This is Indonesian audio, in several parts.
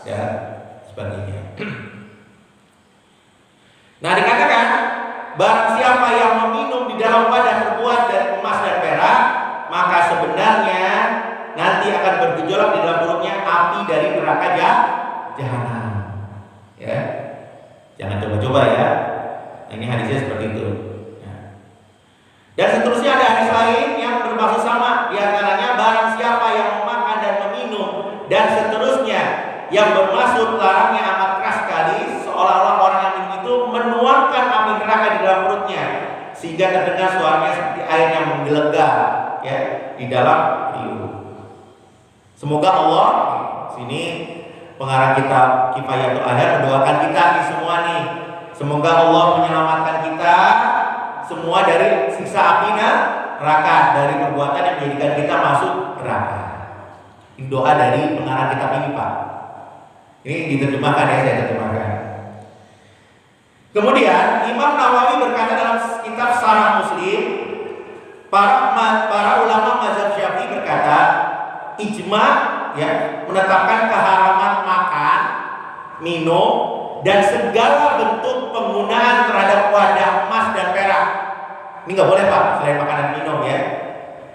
dan sebagainya. Nah, dikatakan barang siapa yang meminum di dalam wadah terbuat dari emas dan perak, maka sebenarnya nanti akan bergejolak di dalam perutnya api dari neraka jahanam. Ya, jangan coba-coba ya. Nah, ini hadisnya seperti itu. Ya. Dan seterusnya ada hadis lain yang bermaksud sama. Di antaranya barang siapa yang memakan dan meminum dan seterusnya yang bermaksud larangnya amat keras sekali, seolah-olah orang yang minum itu menuangkan api neraka di dalam perutnya sehingga terdengar suaranya seperti air yang menggelegar ya di dalam liur. Semoga Allah, sini pengarang kitab Kifayatul Ahad mendoakan kita nih semua nih. Semoga Allah menyelamatkan kita semua dari siksa api neraka, dari perbuatan yang menjadikan kita masuk neraka. Ini doa dari pengarang kitab ini, Pak. Ini diterjemahkan ya, saya terjemahkan. Kemudian Imam Nawawi berkata dalam kitab Syarah Muslim, para ulama mazhab Syafi'i berkata, ijma ya menetapkan keharaman makan, minum dan segala bentuk penggunaan terhadap wadah emas dan perak. Ini nggak boleh, Pak, selain makan dan minum ya.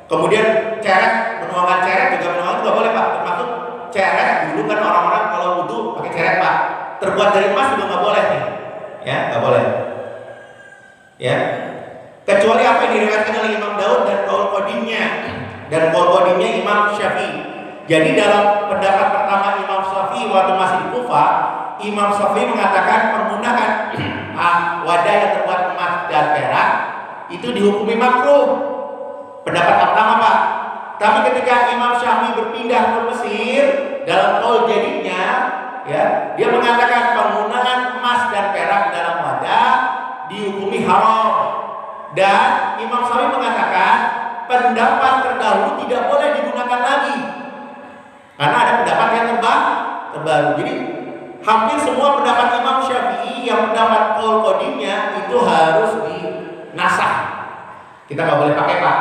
Kemudian ceret, menuangkan ceret juga menuangkan nggak boleh, Pak. Termasuk ceret dulu kan orang-orang kalau wudu pakai ceret, Pak. Terbuat dari emas juga nggak boleh nih, ya nggak boleh. Ya, kecuali apa yang diriwayatkan oleh Imam Daud dan qaul qadimnya Imam Syafi'i. Jadi dalam pendapat pertama Imam Syafi'i waktu masih di Kufah, Imam Syafi'i mengatakan penggunaan wadah yang terbuat emas dan perak itu dihukumi makruh. Pendapat pertama, Pak. Tapi ketika Imam Syafi'i berpindah ke Mesir dalam qaul jadidnya, ya, dia mengatakan penggunaan emas dan perak dalam wadah dihukumi haram. Dan Imam Syafi'i mengatakan pendapat terdahulu tidak boleh digunakan lagi karena ada pendapat yang terbaru. Jadi hampir semua pendapat Imam Syafi'i yang pendapat qaul qadimnya itu harus dinasah. Kita nggak boleh pakai, Pak.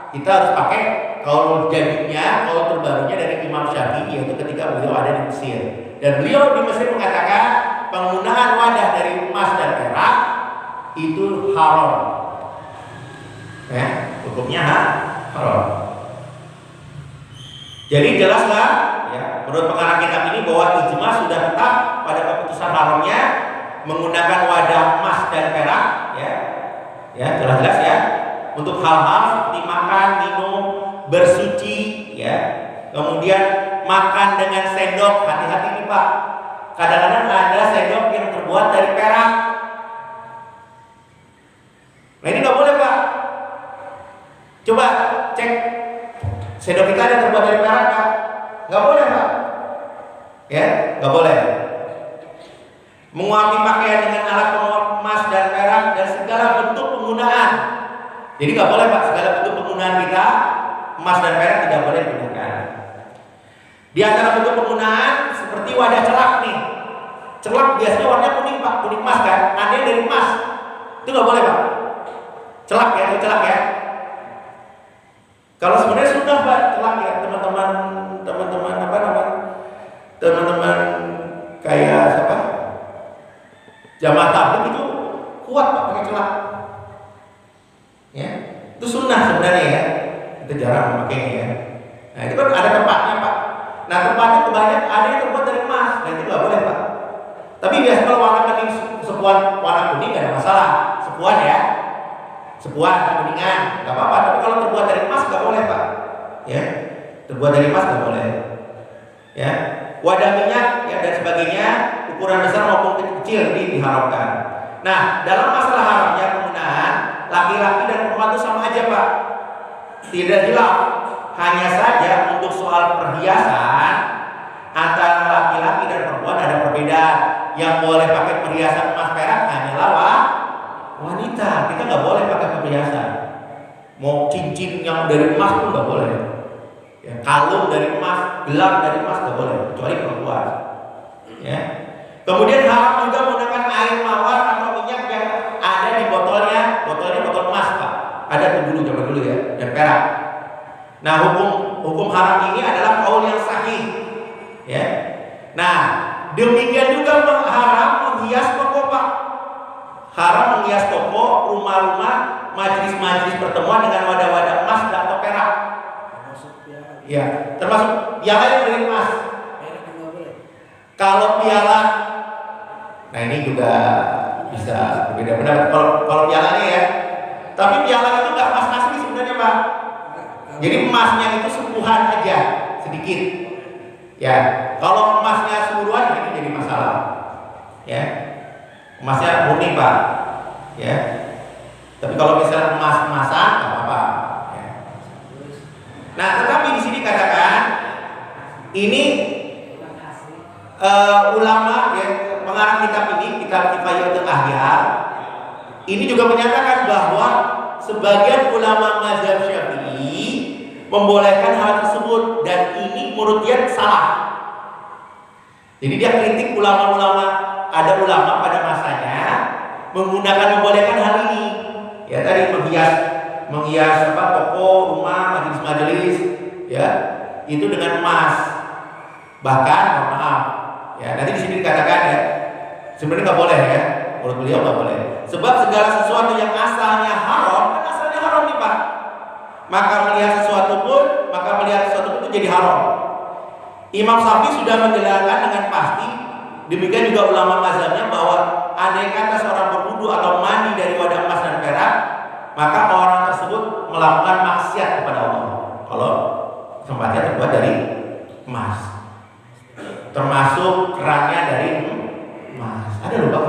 Kita harus pakai qaul jadidnya, qaul terbarunya dari Imam Syafi'i, yaitu ketika beliau ada di Mesir. Dan beliau di Mesir mengatakan penggunaan wadah dari emas dan perak itu haram. Hukumnya haram. Jadi jelaslah ya, menurut pengarang kitab ini bahwa ijma sudah tetap pada keputusan haramnya menggunakan wadah emas dan perak ya. Ya, jelas-jelas ya. Untuk hal-hal seperti makan, minum, bersuci ya. Kemudian makan dengan sendok, hati-hati nih, Pak. Kadang-kadang ada sendok yang terbuat dari perak. Nah, ini nggak boleh, Pak. Coba cek sendok kita ada terbuat dari perak, Pak. Nggak boleh, Pak. Ya, nggak boleh. Menguapi pakaian dengan alat penguap emas dan perak dan segala bentuk penggunaan. Jadi nggak boleh, Pak, segala bentuk penggunaan kita emas dan perak tidak boleh digunakan. Di antara bentuk penggunaan seperti wadah celak nih. Celak biasanya warnanya kuning, Pak, kuning emas kan? Ada yang dari emas. Itu nggak boleh, Pak. Celak ya, itu celak ya. Kalau sebenarnya sudah, Pak, celak ya, teman-teman apa namanya? Teman-teman kayak siapa? Jamaah tabligh itu kuat, Pak, pakai celak. Ya, itu sunnah sebenarnya ya. Kita jarang memakainya ya. Nah, itu kan ada tempatnya, Pak. Nah, tempatnya kebanyakan ada yang terbuat dari emas, dan itu nggak boleh, Pak. Tapi biasanya kalau warna kuning, sepuan warna kuning nggak ada masalah, sepuan ya, sepuan kuningan nggak apa-apa. Tapi kalau terbuat dari emas nggak boleh, Pak. Ya, terbuat dari emas nggak boleh. Ya, wadah minyak ya dan sebagainya, ukuran besar maupun kecil diharamkan. Nah, dalam masalah haramnya penggunaan laki-laki dan perempuan itu sama aja, Pak. Tidak hilaf. Hanya saja untuk soal perhiasan antara laki-laki dan perempuan ada perbedaan. Yang boleh pakai perhiasan emas perak hanyalah wanita. Kita nggak boleh pakai perhiasan. Mau cincin yang dari emas pun nggak boleh. Ya, kalung dari emas, gelang dari emas nggak boleh, kecuali perempuan. Ya. Kemudian haram juga menggunakan air mawar atau minyak yang ada di botolnya botol emas, Pak. Ada tuh dulu zaman dulu ya, dan perak. Nah, hukum haram ini adalah qaul yang sahih. Ya. Nah, demikian juga haram menghias toko Pak. Haram menghias toko, rumah-rumah, majelis-majelis pertemuan dengan wadah-wadah emas atau perak. Ya, termasuk piala yang dari emas. Kalau piala, nah ini juga bisa berbeda pendapat. Kalau pialanya ya, tapi piala itu nggak emas asli sebenarnya Pak. Jadi emasnya itu sentuhan aja sedikit. Ya, kalau emasnya seluruhan ini jadi masalah. Ya, emasnya murni Pak. Ya, tapi kalau misalnya emas-emasan nggak apa-apa. Ya. Nah, tetapi di sini katakan ini ulama ya, pengarang kitab ini, kitab Kifayatul Ahyar, ini juga menyatakan bahwa sebagian ulama mazhab Syafi'i membolehkan hal tersebut dan ini menurut dia salah. Jadi dia kritik ulama-ulama, ada ulama pada masanya menggunakan membolehkan hal ini. Ya tadi menghias toko, rumah, majelis-majelis ya, itu dengan emas. Bahkan maaf ya, nanti di sini dikatakan ya, sebenarnya nggak boleh ya, menurut beliau nggak boleh. Sebab segala sesuatu yang asalnya haram, kan asalnya haram nih Pak. Maka melihat sesuatu pun itu jadi haram. Imam Syafi'i sudah menjelaskan dengan pasti, demikian juga ulama mazhabnya, bahwa andai kata seorang berwudu atau mandi dari wadah emas dan perak, maka orang tersebut melakukan maksiat kepada Allah. Kalau tempatnya terbuat dari emas, termasuk kerannya dari emas. Ada loh Pak